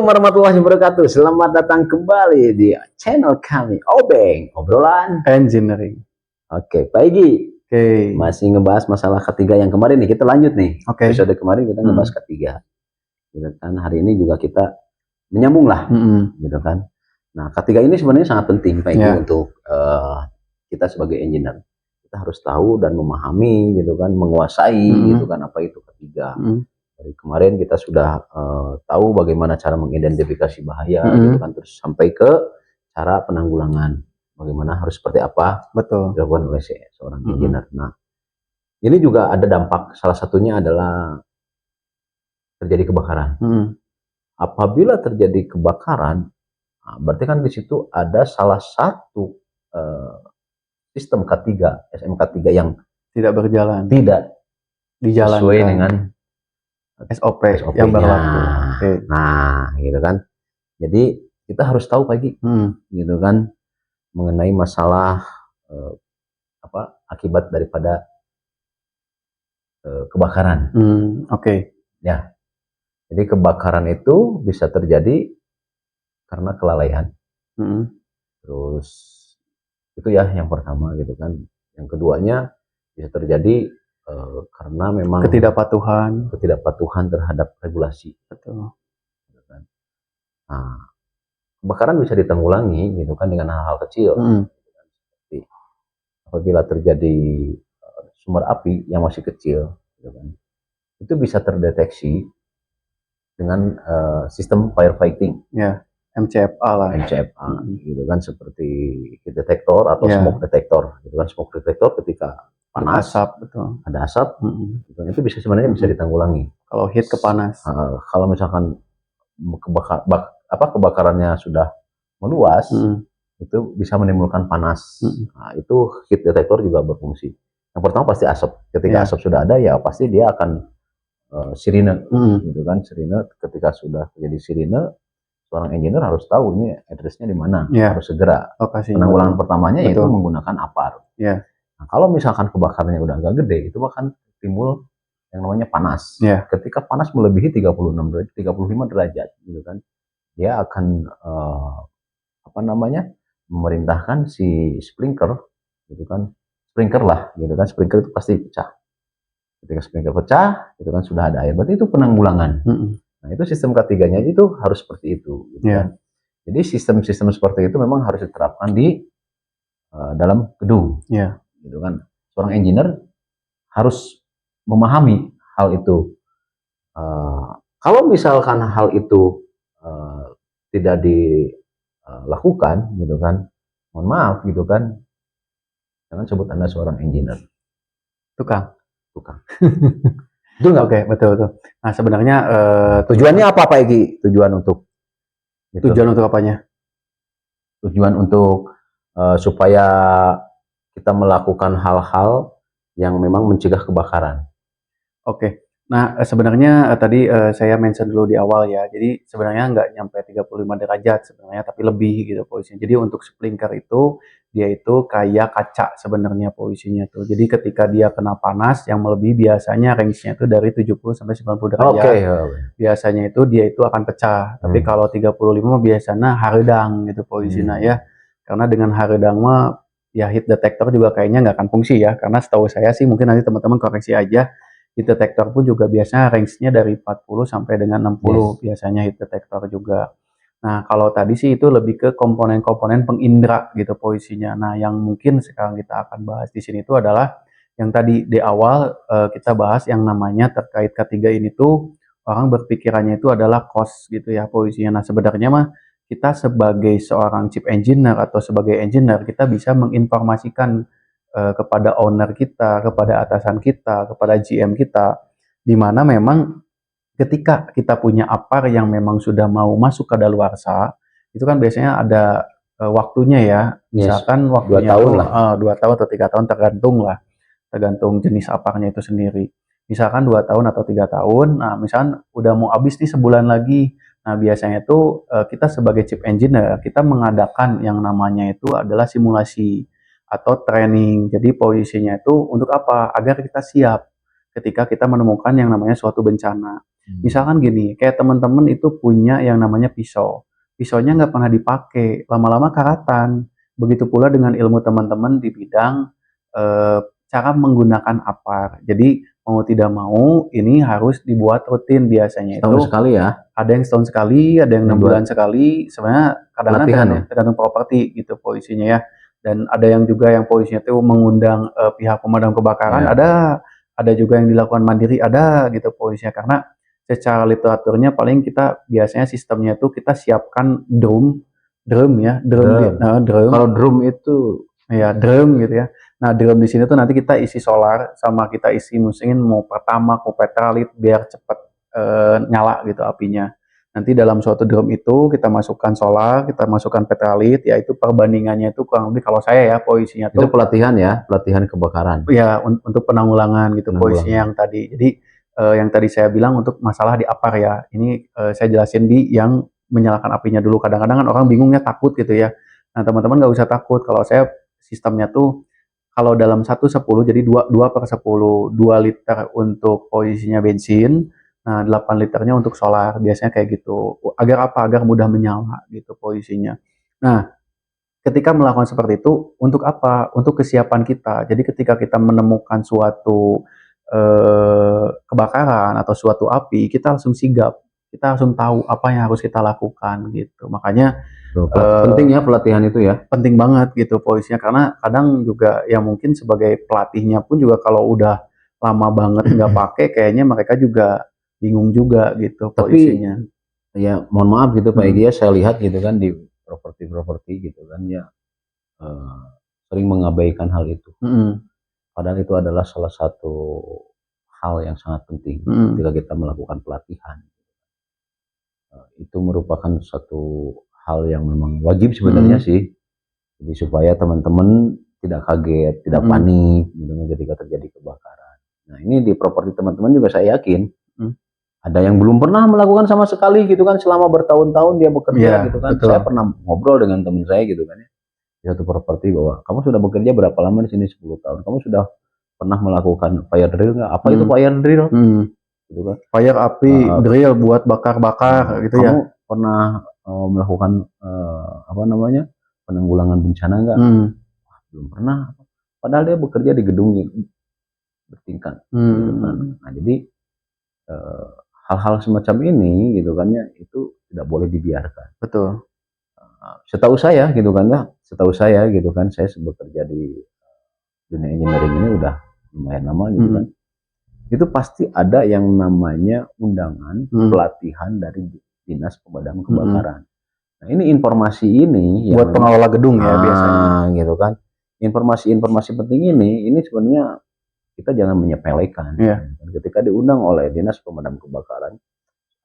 Assalamualaikum warahmatullahi wabarakatuh. Selamat datang kembali di channel kami, Obeng, obrolan engineering. Oke, Pak Igi. Oke. Masih ngebahas masalah ketiga yang kemarin nih. Kita lanjut nih. Oke. Episode kemarin kita ngebahas ketiga. Gitu kan. Hari ini juga kita menyambung lah. Gitu kan. Nah, ketiga ini sebenarnya sangat penting, Pak Igi, untuk kita sebagai engineer. Kita harus tahu dan memahami, gitu kan, menguasai, gitu kan, apa itu ketiga. Dari kemarin kita sudah tahu bagaimana cara mengidentifikasi bahaya, gitu kan, terus sampai ke cara penanggulangan, bagaimana harus seperti apa dilakukan oleh seorang engineer. Nah, ini juga ada dampak, salah satunya adalah terjadi kebakaran. Apabila terjadi kebakaran, nah, berarti kan di situ ada salah satu sistem K3, SMK3 yang tidak berjalan, tidak dijalankan sesuai dengan SOP yang berlaku. Nah, gitu kan. Jadi kita harus tahu Pak, gitu kan, mengenai masalah akibat daripada kebakaran. Ya. Jadi kebakaran itu bisa terjadi karena kelalaian. Terus itu ya yang pertama, gitu kan. Yang keduanya bisa terjadi karena memang ketidakpatuhan terhadap regulasi. Betul. Gitu kan. Nah, kebakaran bisa ditanggulangi, gitu kan, dengan hal-hal kecil. Seperti apabila terjadi sumber api yang masih kecil, gitu kan, itu bisa terdeteksi dengan sistem firefighting. Ya, MCFA lah. MCFA, gitu kan, seperti heat detector atau smoke detector, gitu kan. Smoke detector ketika panas, ada asap, itu bisa sebenarnya bisa ditanggulangi. Kalau heat ke panas. Kalau misalkan kebakarannya sudah meluas, itu bisa menimbulkan panas. Nah, itu heat detector juga berfungsi. Yang pertama pasti asap. Ketika asap sudah ada, ya pasti dia akan sirine, gitu kan. Sirine, ketika sudah terjadi sirine, seorang engineer harus tahu ini address-nya di mana, harus segera. Penanggulangan pertamanya yaitu menggunakan APAR. Nah, kalau misalkan kebakarannya udah agak gede, itu akan timbul yang namanya panas. Ketika panas melebihi 36 derajat, 35 derajat, gitu kan, dia akan memerintahkan si sprinkler, gitu kan, sprinkler lah, gitu kan, sprinkler itu pasti pecah. Ketika sprinkler pecah, itu kan sudah ada air, berarti itu penanggulangan. Nah, itu sistem ketiganya itu harus seperti itu, gitu kan. Jadi sistem-sistem seperti itu memang harus diterapkan di dalam gedung. Gitu kan. Seorang engineer harus memahami hal itu. Kalau misalkan hal itu tidak dilakukan, gitu kan, mohon maaf, gitu kan, jangan sebut Anda seorang engineer. Tukang. Betul nggak? Oke, betul. Nah, sebenarnya tujuannya apa Pak Egi? Tujuan untuk apanya? Tujuan untuk supaya kita melakukan hal-hal yang memang mencegah kebakaran. Oke. Nah, sebenarnya tadi saya mention dulu di awal ya. Jadi sebenarnya nggak nyampe 35 derajat sebenarnya, tapi lebih gitu posisinya. Jadi untuk sprinkler itu dia itu kayak kaca sebenarnya posisinya tuh. Jadi ketika dia kena panas yang melebihi, biasanya range-nya itu dari 70 sampai 90 derajat. Biasanya itu dia itu akan pecah. Tapi kalau 35 biasanya haredang gitu posisinya ya. Karena dengan haredang mah ya heat detector juga kayaknya nggak akan fungsi ya. Karena setahu saya sih, mungkin nanti teman-teman koreksi aja, heat detector pun juga biasanya range-nya dari 40 sampai dengan 60 biasanya heat detector juga. Nah, kalau tadi sih itu lebih ke komponen-komponen pengindra gitu posisinya. Nah, yang mungkin sekarang kita akan bahas di sini itu adalah yang tadi di awal kita bahas yang namanya terkait ketiga ini tuh orang berpikirannya itu adalah cost gitu ya posisinya. Nah, sebenarnya mah kita sebagai seorang chief engineer atau sebagai engineer, kita bisa menginformasikan kepada owner kita, kepada atasan kita, kepada GM kita, di mana memang ketika kita punya APAR yang memang sudah mau masuk ke daluarsa, itu kan biasanya ada waktunya ya, misalkan waktunya 2 tahun atau 3 tahun, tergantung jenis APARnya itu sendiri. Misalkan 2 tahun atau 3 tahun, nah misalkan udah mau habis nih sebulan lagi, nah biasanya itu kita sebagai chief engineer, kita mengadakan yang namanya itu adalah simulasi atau training. Jadi posisinya itu untuk apa? Agar kita siap ketika kita menemukan yang namanya suatu bencana. Misalkan gini, kayak teman-teman itu punya yang namanya pisau. Pisaunya nggak pernah dipakai, lama-lama karatan. Begitu pula dengan ilmu teman-teman di bidang cara menggunakan apar. Jadi mau tidak mau ini harus dibuat rutin biasanya Setahun itu. sekali ya. Ada yang setahun sekali, ada yang 6 bulan sekali. Sebenarnya kadang-kadang Pelatihan tergantung properti gitu polisinya ya. Dan ada yang juga yang polisinya itu mengundang pihak pemadam kebakaran, Ya. ada juga yang dilakukan mandiri, ada gitu polisinya. Karena secara literaturnya paling kita biasanya sistemnya itu kita siapkan drum ya, drum. Kalau drum itu Ya, drum gitu ya. Nah, drum di sini tuh nanti kita isi solar sama kita isi mungkin mau pertama mau petralit biar cepat nyala gitu apinya. Nanti dalam suatu drum itu kita masukkan solar, kita masukkan petralit, yaitu perbandingannya itu kurang lebih kalau saya ya posisinya itu tuh pelatihan ya, pelatihan kebakaran. ya untuk penanggulangan gitu posisinya yang tadi. Jadi yang tadi saya bilang untuk masalah di apar ya. Ini saya jelasin di yang menyalakan apinya dulu. Kadang-kadang kan orang bingungnya takut gitu ya. Nah, teman-teman nggak usah takut. Kalau saya sistemnya tuh kalau dalam 1/10 jadi 2/10, 2 liter untuk posisinya bensin, nah 8 liternya untuk solar, biasanya kayak gitu. Agar apa? Agar mudah menyala gitu posisinya. Nah, ketika melakukan seperti itu, untuk apa? Untuk kesiapan kita. Jadi ketika kita menemukan suatu kebakaran atau suatu api, kita langsung sigap. Kita langsung tahu apa yang harus kita lakukan gitu. Makanya penting ya pelatihan itu ya. penting banget gitu polisinya karena kadang juga ya mungkin sebagai pelatihnya pun juga kalau udah lama banget nggak pakai kayaknya mereka juga bingung juga gitu polisinya. Ya mohon maaf gitu Pak Egy ya, saya lihat gitu kan di properti gitu kan ya, eh, sering mengabaikan hal itu. Padahal itu adalah salah satu hal yang sangat penting ketika kita melakukan pelatihan. Itu merupakan satu hal yang memang wajib sebenarnya sih. Jadi supaya teman-teman tidak kaget, tidak panik gitu ketika terjadi kebakaran. Nah ini di properti teman-teman juga saya yakin ada yang belum pernah melakukan sama sekali gitu kan, selama bertahun-tahun dia bekerja gitu kan. Betul. Saya pernah ngobrol dengan teman saya gitu kan ya, di satu properti bahwa kamu sudah bekerja berapa lama di sini? 10 tahun. Kamu sudah pernah melakukan fire drill nggak? Apa itu fire drill? Gitu kan. Fire api drill buat bakar-bakar gitu ya. Kamu pernah melakukan apa namanya, penanggulangan bencana nggak? Belum pernah. Padahal dia bekerja di gedung bertingkat. Gitu kan. Nah jadi hal-hal semacam ini gitu kan ya, itu tidak boleh dibiarkan. Betul. Setahu saya gitu kan ya, saya bekerja di dunia engineering ini udah lumayan lama gitu kan. Itu pasti ada yang namanya undangan pelatihan dari Dinas Pemadam Kebakaran. Nah, ini informasi ini buat pengelola gedung ya biasanya gitu kan. Informasi-informasi penting ini sebenarnya kita jangan menyepelekan. Ketika diundang oleh Dinas Pemadam Kebakaran,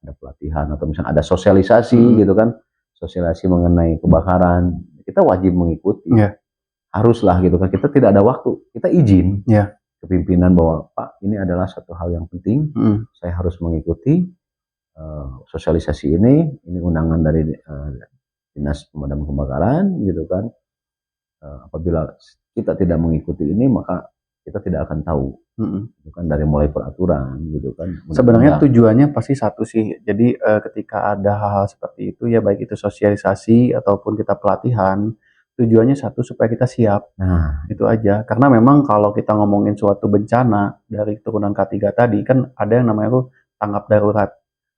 ada pelatihan atau misalnya ada sosialisasi gitu kan, sosialisasi mengenai kebakaran, kita wajib mengikuti. Haruslah gitu kan, kita tidak ada waktu, kita izin ke pimpinan bahwa Pak ini adalah satu hal yang penting, saya harus mengikuti sosialisasi ini undangan dari Dinas Pemadam Kebakaran gitu kan. Apabila kita tidak mengikuti ini maka kita tidak akan tahu, gitu kan, dari mulai peraturan gitu kan. Sebenarnya tujuannya pasti satu sih. Jadi ketika ada hal-hal seperti itu ya baik itu sosialisasi ataupun kita pelatihan, tujuannya satu supaya kita siap. Nah itu aja. Karena memang kalau kita ngomongin suatu bencana dari turunan K3 tadi kan ada yang namanya tuh tanggap darurat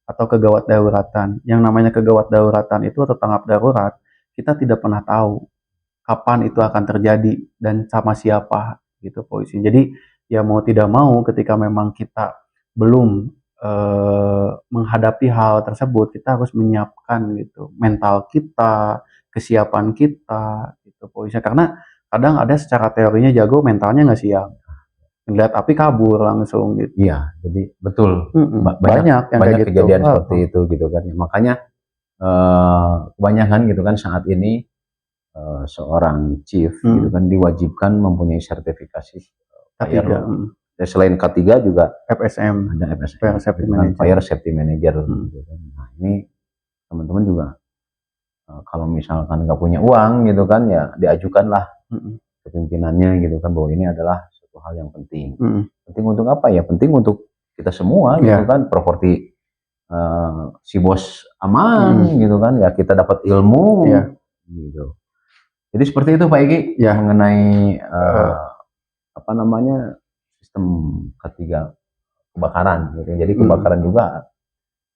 atau kegawat daruratan. Yang namanya kegawat daruratan itu atau tanggap darurat kita tidak pernah tahu kapan itu akan terjadi dan sama siapa gitu polisi. Jadi ya mau tidak mau ketika memang kita belum menghadapi hal tersebut, kita harus menyiapkan gitu mental kita, kesiapan kita gitu polisi. Karena kadang ada secara teorinya jago, mentalnya nggak siap. Ngeliat api kabur langsung gitu. Iya, jadi betul. Banyak gitu. Kejadian seperti itu gitu kan. Makanya kebanyakan gitu kan saat ini seorang chief gitu kan diwajibkan mempunyai sertifikasi K3. Selain K3 juga FSM, ada FSM, Fire Safety gitu kan, Manager. Fire Safety Manager gitu kan. Nah ini teman-teman juga kalau misalkan nggak punya uang gitu kan ya diajukanlah ke pimpinannya gitu kan bahwa ini adalah suatu hal yang penting. Penting untuk apa ya? Penting untuk kita semua gitu kan, properti si bos aman gitu kan, ya kita dapat ilmu gitu. Jadi seperti itu Pak Egi mengenai apa namanya sistem ketiga kebakaran gitu. Jadi kebakaran juga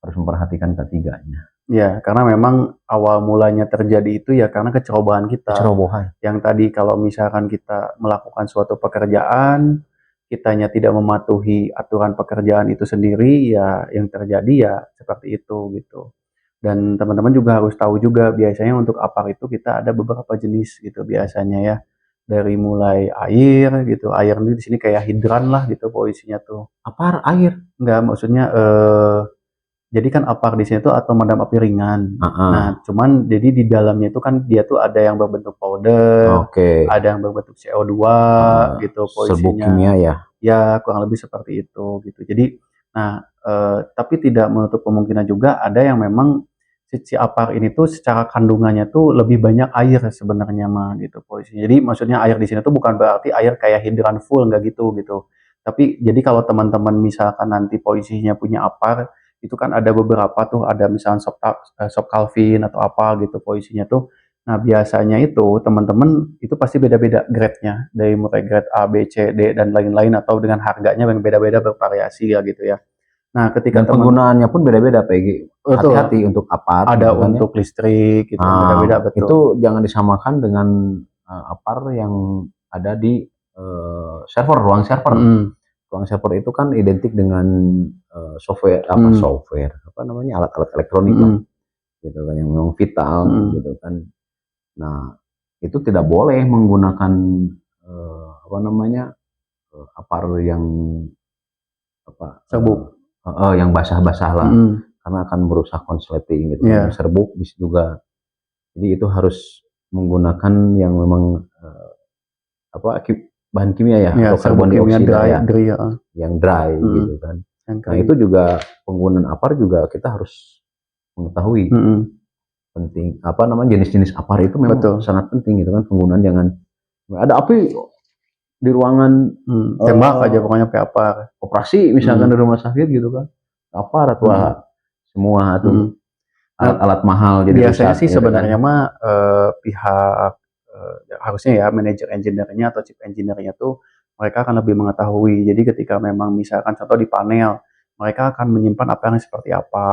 harus memperhatikan ketiganya. Ya, karena memang awal mulanya terjadi itu ya karena kecerobohan kita. Yang tadi kalau misalkan kita melakukan suatu pekerjaan, kitanya tidak mematuhi aturan pekerjaan itu sendiri, ya yang terjadi ya seperti itu gitu. Dan teman-teman juga harus tahu juga biasanya untuk APAR itu kita ada beberapa jenis gitu biasanya ya. Dari mulai air gitu, air ini di sini kayak hidran lah gitu posisinya tuh. APAR air? Enggak, maksudnya jadi kan APAR di sini tuh atau pemadam api ringan. Nah, cuman jadi di dalamnya itu kan dia tuh ada yang berbentuk powder, ada yang berbentuk CO2 gitu posisinya. Serbuk kimia ya? Ya, kurang lebih seperti itu gitu. Jadi, nah, tapi tidak menutup kemungkinan juga ada yang memang si APAR ini tuh secara kandungannya tuh lebih banyak air sebenarnya mah gitu posisinya. Jadi maksudnya air di sini tuh bukan berarti air kayak hidran full nggak gitu gitu. Tapi jadi kalau teman-teman misalkan nanti posisinya punya APAR itu kan ada beberapa tuh, ada misalnya sop Calvin atau apa gitu posisinya tuh. Nah biasanya itu teman-teman itu pasti beda-beda grade-nya, dari mulai grade A, B, C, D dan lain-lain, atau dengan harganya yang beda-beda bervariasi ya gitu ya. Nah ketika penggunaannya pun beda-beda PG. Hati-hati untuk APAR. Ada untuk listrik gitu, beda-beda betul. Itu jangan disamakan dengan APAR yang ada di server, ruang server. Ruang server itu kan identik dengan software apa namanya, alat-alat elektronik gitu kan, yang memang vital gitu kan. Nah itu tidak boleh menggunakan apa namanya APAR yang apa serbuk yang basah-basah lah, karena akan merusak konsleting gitu kan. Serbuk bisa juga, jadi itu harus menggunakan yang memang apa bahan kimia ya, atau karbon dioksida yang dry gitu kan. Nah itu juga penggunaan APAR juga kita harus mengetahui penting apa namanya, jenis-jenis APAR itu memang sangat penting gitu kan. Penggunaan jangan ada api di ruangan tembak aja pokoknya pakai APAR. Operasi misalkan di rumah sakit gitu kan, APAR atau semua tuh alat-alat mahal. Jadi biasanya sih sebenarnya mah pihak harusnya ya manajer engineer-nya atau chief engineer-nya tuh mereka akan lebih mengetahui. Jadi ketika memang misalkan contoh di panel, mereka akan menyimpan apa yang seperti apa.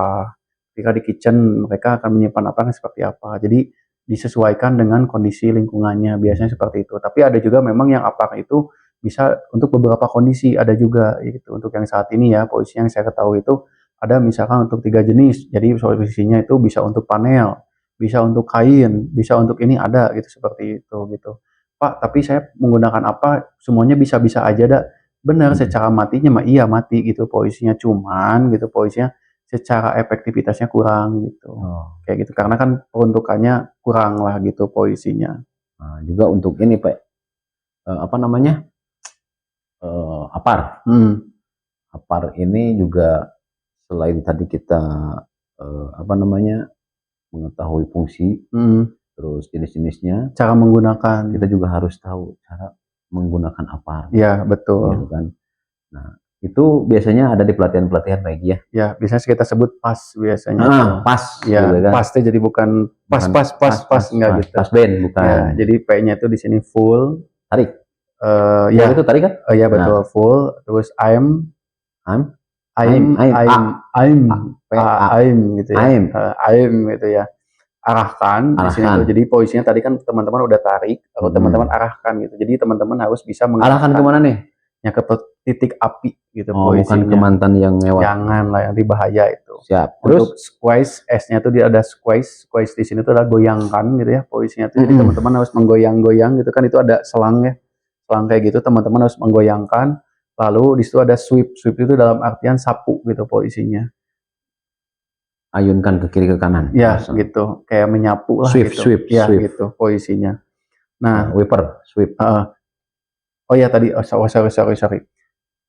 Ketika di kitchen, mereka akan menyimpan apa yang seperti apa. Jadi disesuaikan dengan kondisi lingkungannya, biasanya seperti itu. Tapi ada juga memang yang APAR itu bisa untuk beberapa kondisi, ada juga gitu. Untuk yang saat ini ya, posisi yang saya ketahui itu ada misalkan untuk 3 jenis. Jadi posisinya itu bisa untuk panel, bisa untuk kain, bisa untuk ini, ada gitu seperti itu gitu. Pak, tapi saya menggunakan apa? Semuanya bisa-bisa aja dah. Benar, secara matinya mah iya mati gitu posisinya, cuman gitu posisinya secara efektivitasnya kurang gitu. Kayak gitu, karena kan peruntukannya kurang lah gitu posisinya. Nah, juga untuk ini Pak, apa namanya, APAR. APAR ini juga selain tadi kita apa namanya, mengetahui fungsi, terus jenis-jenisnya, cara menggunakan, kita juga harus tahu cara menggunakan APAR. Ya betul. Gitu kan. Nah itu biasanya ada di pelatihan-pelatihan Pak Egi ya. Ya biasanya kita sebut PAS biasanya. PAS. Ya gitu kan. PAS jadi bukan pas enggak gitu. PAS band bukan. Ya, jadi P-nya itu di sini full. Tarik. Ya itu tarik kan? Ya betul, full. Terus I'm gitu ya. I'm gitu ya. Arahkan di sini tuh. Jadi posisinya tadi kan teman-teman udah tarik, kalau teman-teman arahkan gitu. Jadi teman-teman harus bisa mengarahkan kemana nih? Ya ke titik api gitu. Bukan ke mantan yang mewah. Jangan lah, yang bahaya itu. Siap. Terus untuk squeeze, S-nya tuh dia ada squeeze di sini tuh ada goyangkan gitu ya posisinya tuh. Jadi teman-teman harus menggoyang-goyang gitu kan, itu ada selang ya. Selang kayak gitu teman-teman harus menggoyangkan. Lalu di situ ada sweep itu dalam artian sapu gitu posisinya. Ayunkan ke kiri ke kanan. Ya gitu, kayak menyapu lah sweep, gitu. Sweep gitu posisinya. Nah, wiper, sweep. Oh ya tadi, sorry.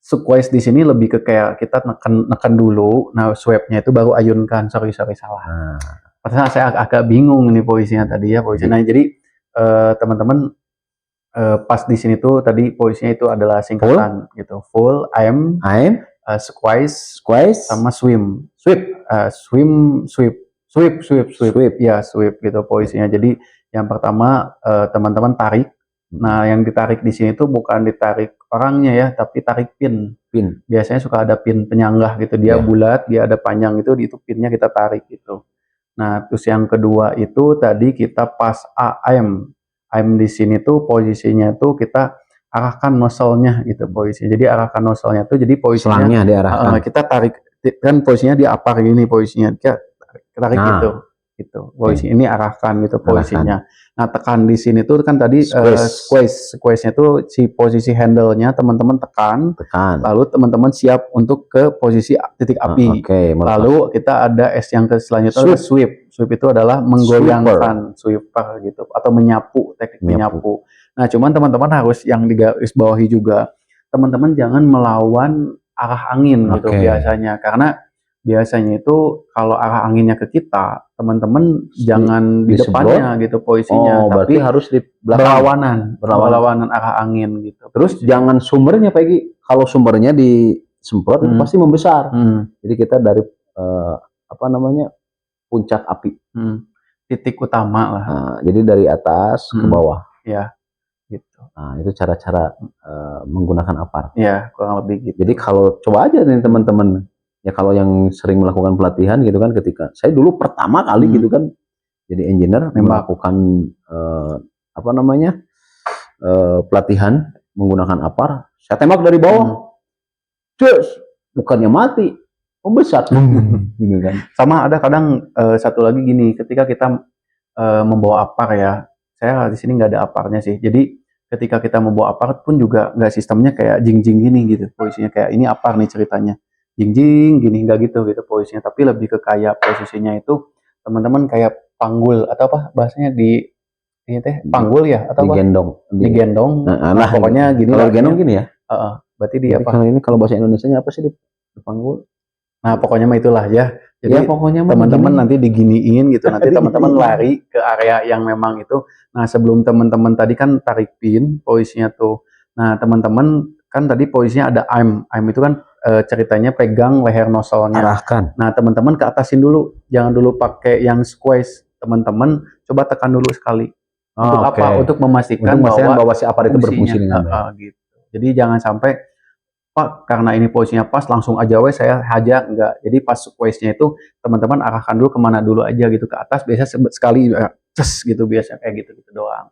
Squeeze di sini lebih ke kayak kita neken dulu, nah sweep-nya itu baru ayunkan. Sorry salah. Padahal saya agak bingung ini posisinya tadi ya posisinya. Nah, jadi teman-teman pas di sini tuh tadi posisinya itu adalah singkatan gitu. Full, I'm squeeze sama swim. Sweep. Ya, sweep gitu posisinya. Jadi yang pertama teman-teman tarik. Nah, yang ditarik di sini tuh bukan ditarik orangnya ya, tapi tarik pin. Biasanya suka ada pin penyanggah gitu. Dia bulat, dia ada panjang itu pinnya kita tarik gitu. Nah, terus yang kedua itu tadi kita pas AM. AM di sini tuh posisinya tuh kita arahkan nozzle-nya gitu posisinya. Jadi arahkan nozzle-nya tuh jadi posisinya selangnya diarahkan. Kita tarik kan posisinya di upper gini posisinya. Kita tarik gitu. Posisi ini arahkan gitu posisinya. Nah, tekan di sini tuh kan tadi squeeze-nya tuh si posisi handle-nya teman-teman tekan. Lalu teman-teman siap untuk ke posisi titik api. Lalu kita ada yang selanjutnya sweep. Sweep itu adalah menggoyangkan, sweeper gitu atau menyapu, teknik menyapu. Nah, cuman teman-teman harus yang digaris bawahi juga. Teman-teman jangan melawan arah angin gitu biasanya, karena biasanya itu kalau arah anginnya ke kita, teman-teman jangan di depannya gitu posisinya, tapi harus di belakang, berlawanan arah angin gitu. Terus jangan sumbernya Peggy, kalau sumbernya disemprot itu pasti membesar. Jadi kita dari puncak api, titik utama lah. Nah, jadi dari atas ke bawah. Ya, gitu. Nah, itu cara-cara menggunakan apar. Ya, kurang lebih gitu. Jadi kalau coba aja nih teman-teman. Ya kalau yang sering melakukan pelatihan gitu kan, ketika saya dulu pertama kali gitu kan jadi engineer melakukan pelatihan menggunakan apar, saya tembak dari bawah, bukannya mati, membesar gitu kan. Sama ada kadang satu lagi gini, ketika kita membawa apar ya, saya di sini nggak ada aparnya sih, jadi ketika kita membawa apar pun juga nggak sistemnya kayak jing-jing gini gitu, posisinya kayak ini apar nih ceritanya. Jing-jing gini enggak gitu posisinya, tapi lebih ke kayak posisinya itu teman-teman kayak panggul atau apa bahasanya di ini teh panggul ya atau digendong. Nah, pokoknya gini kalau gendong gini ya. Berarti di apa? Kalau ini kalau bahasa Indonesianya apa sih di panggul? Nah, pokoknya mah itulah ya. Jadi pokoknya teman-teman nanti diginiin gitu. Nanti teman-teman lari ke area yang memang itu. Nah, sebelum teman-teman tadi kan tarik pin posisinya tuh. Nah, teman-teman kan tadi posisinya ada aim. Aim itu kan ceritanya pegang leher nozzle-nya. Arahkan. Nah, teman-teman ke atasin dulu. Jangan dulu pakai yang squeeze. Teman-teman coba tekan dulu sekali. Untuk apa? Untuk memastikan bahwa si apar itu berfungsi dengan gitu. Jadi jangan sampai Pak, karena ini posisinya pas langsung aja saya haja enggak. Jadi pas squeeze-nya itu teman-teman arahkan dulu kemana dulu aja gitu, ke atas biasa sekali ces gitu biasa kayak gitu doang.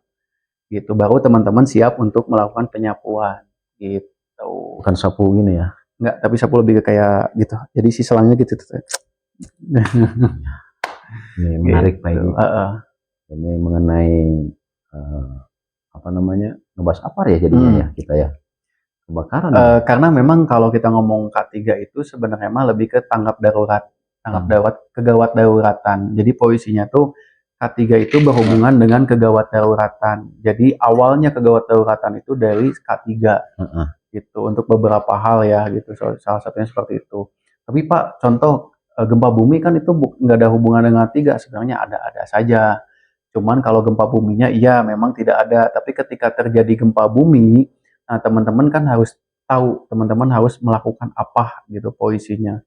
Gitu baru teman-teman siap untuk melakukan penyapuan gitu. Bukan sapu gini ya. Enggak, tapi sapu lebih ke kayak gitu. Jadi si selangnya gitu. Ini menarik Pak ini. Ini mengenai ngebahas apar ya jadinya ya kita ya. Kebakaran. Karena memang kalau kita ngomong K3 itu sebenarnya mah lebih ke tanggap darurat, kegawat daruratan. Jadi posisinya tuh K3 itu berhubungan dengan kegawat daruratan. Jadi awalnya kegawat daruratan itu dari K3 gitu untuk beberapa hal ya gitu. Salah satunya seperti itu. Tapi Pak, contoh gempa bumi kan itu nggak ada hubungan dengan K3, sebenarnya ada saja. Cuman kalau gempa buminya iya memang tidak ada. Tapi ketika terjadi gempa bumi, nah teman-teman kan harus tahu, teman-teman harus melakukan apa gitu posisinya.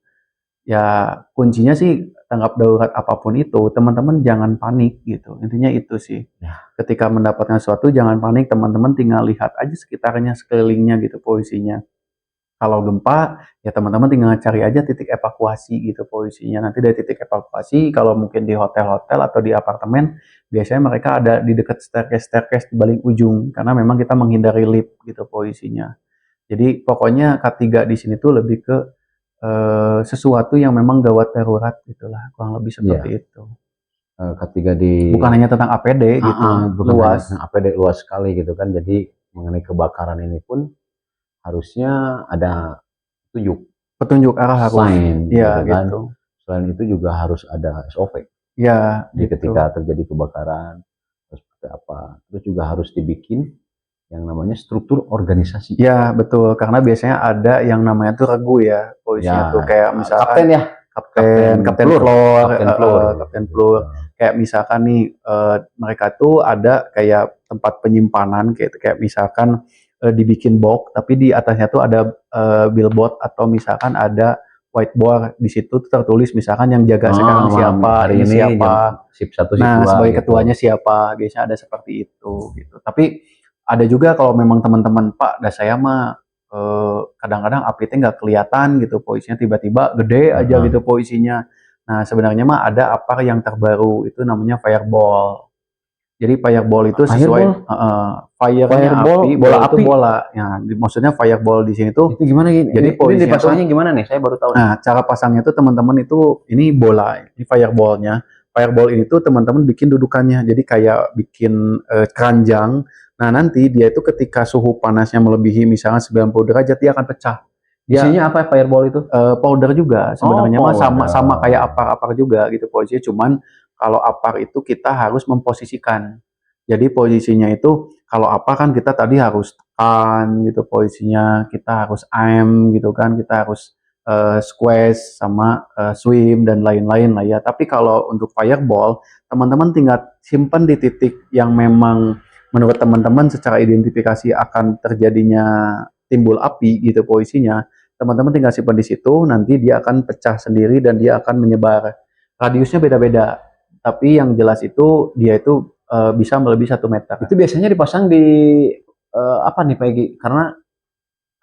Ya kuncinya sih tanggap darurat apapun itu, teman-teman jangan panik gitu. Intinya itu sih. Ya. Ketika mendapatkan sesuatu jangan panik, teman-teman tinggal lihat aja sekitarnya, sekelilingnya gitu posisinya. Kalau gempa, ya teman-teman tinggal cari aja titik evakuasi gitu posisinya. Nanti dari titik evakuasi, kalau mungkin di hotel-hotel atau di apartemen, biasanya mereka ada di dekat staircase di balik ujung. Karena memang kita menghindari lift gitu posisinya. Jadi pokoknya K3 di sini tuh lebih ke sesuatu yang memang gawat darurat gitulah. Kurang lebih seperti itu. K3 di... Bukan hanya tentang APD gitu, luas. APD luas sekali gitu kan. Jadi mengenai kebakaran ini pun harusnya ada petunjuk arah harus. Ya, gitu kan. Selain itu juga harus ada SOP. Ya, jadi ketika terjadi kebakaran seperti apa. Terus juga harus dibikin yang namanya struktur organisasi. Ya, betul. Karena biasanya ada yang namanya tuh regu ya. Posisinya tuh kayak misalkan kapten ya. Kapten floor. Kayak misalkan nih mereka tuh ada kayak tempat penyimpanan kayak misalkan dibikin box, tapi di atasnya tuh ada billboard atau misalkan ada whiteboard, di situ tuh tertulis misalkan yang jaga sekarang siapa, hari ini siapa, sip 1 sip nah 2 sebagai gitu. ketuanya siapa, biasanya ada seperti itu gitu. Tapi ada juga kalau memang teman-teman, Pak, saya mah kadang-kadang api teh nggak kelihatan gitu, posisinya tiba-tiba gede aja gitu posisinya. Nah sebenarnya mah ada apa yang terbaru itu namanya fireball. Jadi fireball itu sesuai fire-nya api, bola itu bola. Ya, maksudnya fireball di sini tuh. Itu gimana gini? Jadi Ini dipasangnya gimana nih? Saya baru tahu. Nah, cara pasangnya tuh teman-teman itu ini bola, ini fireballnya. Fireball ini tuh teman-teman bikin dudukannya. Jadi kayak bikin keranjang. Nah, nanti dia itu ketika suhu panasnya melebihi misalnya 90 derajat dia akan pecah. Isinya apa fireball itu? Powder juga sebenarnya mah powder. sama kayak apar-apar juga gitu posisinya, cuman kalau apar itu kita harus memposisikan. Jadi posisinya itu kalau apar kan kita tadi harus tekan gitu posisinya, kita harus aim gitu kan, kita harus squeeze sama swim dan lain-lain lah ya. Tapi kalau untuk fireball, teman-teman tinggal simpan di titik yang memang menurut teman-teman secara identifikasi akan terjadinya timbul api gitu posisinya. Teman-teman tinggal simpan di situ, nanti dia akan pecah sendiri dan dia akan menyebar. Radiusnya beda-beda, tapi yang jelas itu dia itu bisa melebihi 1 meter. Itu biasanya dipasang di apa nih Pak Egi? Karena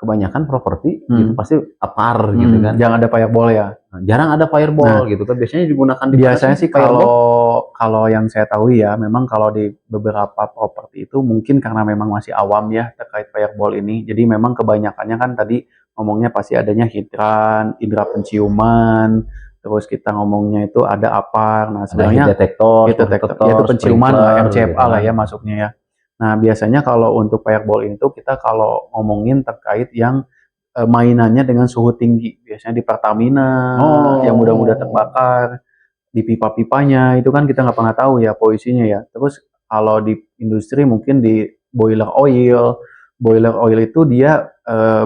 kebanyakan properti gitu pasti apar gitu kan. Jangan ada fireball ya. Nah, jarang ada fireball gitu kan. Biasanya digunakan di biasanya sih kalau yang saya tahu ya, memang kalau di beberapa properti itu mungkin karena memang masih awam ya terkait fireball ini. Jadi memang kebanyakannya kan tadi ngomongnya pasti adanya hidran, indera penciuman, terus kita ngomongnya itu ada apar. Nah, sebenarnya detektor, itu penciuman lah, MCFA lah ya masuknya ya. Nah, biasanya kalau untuk fireball itu kita kalau ngomongin terkait yang mainannya dengan suhu tinggi, biasanya di Pertamina yang mudah-mudah terbakar, di pipa-pipanya itu kan kita nggak pernah tahu ya posisinya ya. Terus kalau di industri mungkin di boiler oil itu dia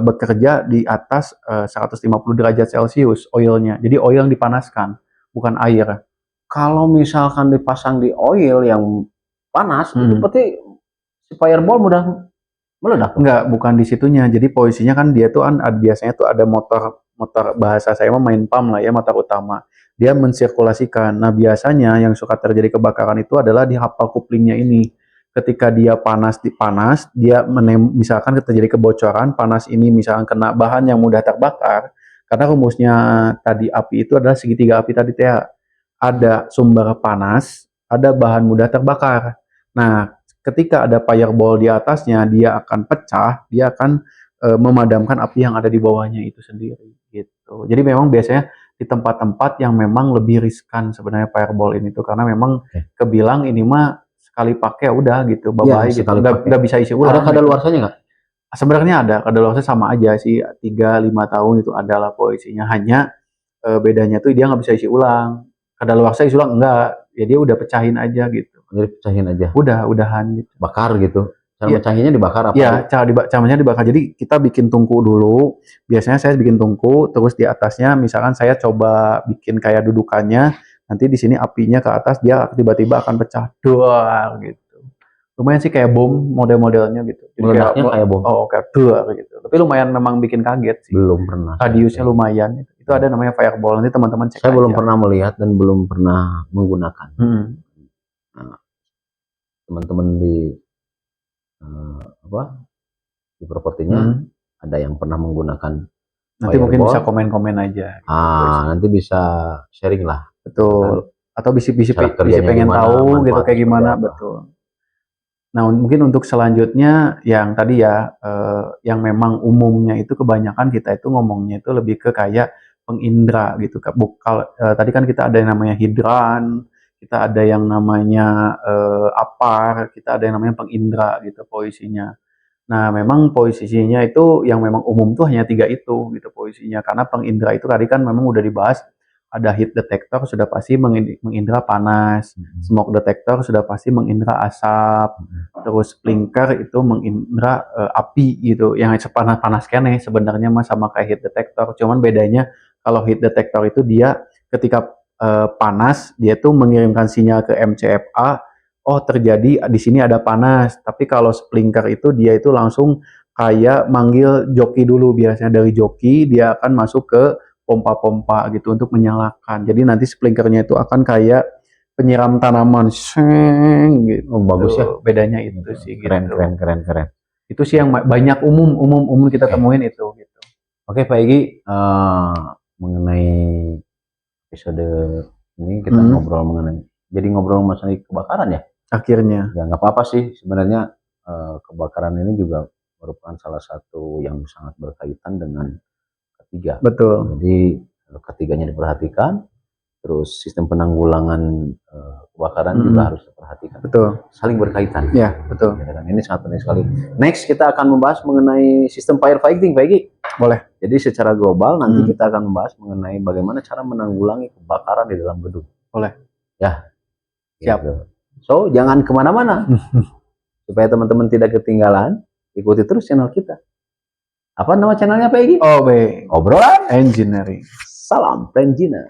bekerja di atas 150 derajat Celcius oilnya. Jadi oil yang dipanaskan, bukan air. Kalau misalkan dipasang di oil yang panas, itu berarti si fireball mudah meledak? Enggak, bukan di situnya. Jadi posisinya kan dia tuh kan biasanya tuh ada motor bahasa saya mah main pump lah ya, motor utama. Dia mensirkulasikan. Nah, biasanya yang suka terjadi kebakaran itu adalah di hafal couplingnya ini. Ketika dia panas, dia misalkan terjadi kebocoran, panas ini misalkan kena bahan yang mudah terbakar, karena rumusnya tadi api itu adalah segitiga api tadi teh. Ada sumber panas, ada bahan mudah terbakar. Nah, ketika ada fireball di atasnya, dia akan pecah, dia akan memadamkan api yang ada di bawahnya itu sendiri gitu. Jadi memang biasanya di tempat-tempat yang memang lebih riskan sebenarnya fireball ini tuh, karena memang kebilang ini mah sekali pakai udah gitu, bye-bye gitu. Nggak bisa isi ulang. Ada kadaluarsanya nggak? Sebenarnya ada, kadaluarsa sama aja sih, 3-5 tahun itu adalah posisinya. Hanya bedanya tuh dia nggak bisa isi ulang. Kadaluarsa isi ulang enggak, ya dia udah pecahin aja gitu. Jadi pecahin aja. Udahan gitu. Bakar gitu. Cara pecahinnya dibakar apa? Iya, caranya dibakar. Jadi kita bikin tungku dulu. Biasanya saya bikin tungku, terus di atasnya misalkan saya coba bikin kayak dudukannya. Nanti di sini apinya ke atas, dia tiba-tiba akan pecah. Duar gitu. Lumayan sih kayak bom model-modelnya gitu. Meledaknya kayak bom. Oh, kayak duar gitu. Tapi lumayan memang bikin kaget sih. Belum pernah. Radiusnya lumayan. Itu ada namanya fireball. Nanti teman-teman cek. Saya belum pernah melihat dan belum pernah menggunakan. Nah, teman-teman di di propertinya ada yang pernah menggunakan nanti mungkin bisa komen-komen aja gitu. Nanti bisa sharing lah, betul, atau bisa pengen tahu gitu kayak gimana, betul. Nah, mungkin untuk selanjutnya yang tadi ya yang memang umumnya itu kebanyakan kita itu ngomongnya itu lebih ke kayak pengindra gitu. Tadi kan kita ada yang namanya hidran, kita ada yang namanya apar, kita ada yang namanya pengindra gitu posisinya. Nah, memang posisinya itu yang memang umum tuh hanya 3 itu gitu posisinya. Karena pengindra itu tadi kan memang udah dibahas, ada heat detector sudah pasti mengindra panas, smoke detector sudah pasti mengindra asap, terus blinker itu mengindra api gitu. Yang sepanas-panas kene sebenarnya mah sama kayak heat detector. Cuman bedanya kalau heat detector itu dia ketika panas dia tuh mengirimkan sinyal ke MCFA, oh terjadi di sini ada panas. Tapi kalau sprinkler itu dia itu langsung kayak manggil joki dulu, biasanya dari joki dia akan masuk ke pompa-pompa gitu untuk menyalakan. Jadi nanti sprinklernya itu akan kayak penyiram tanaman, seng gitu. Oh, bagus ya. Bedanya itu sih Keren, gitu. keren. Itu sih yang banyak umum kita temuin itu gitu. Oke, Pak Egi, mengenai episode ini kita ngobrol mengenai, jadi ngobrol masalah kebakaran ya. Akhirnya. Ya nggak apa-apa sih sebenarnya, kebakaran ini juga merupakan salah satu yang sangat berkaitan dengan ketiga. Betul. Jadi ketiganya diperhatikan, terus sistem penanggulangan kebakaran juga harus diperhatikan. Betul. Saling berkaitan. Ya, betul. Ini sangat penting sekali. Next kita akan membahas mengenai sistem firefighting, Pak Egi. Boleh. Jadi secara global nanti kita akan membahas mengenai bagaimana cara menanggulangi kebakaran di dalam gedung. Boleh. Ya. Siap. Gitu. So, jangan kemana-mana. Supaya teman-teman tidak ketinggalan, ikuti terus channel kita. Apa nama channelnya, Pak Egi? OB. Obrolan Engineering. Salam Prenjina.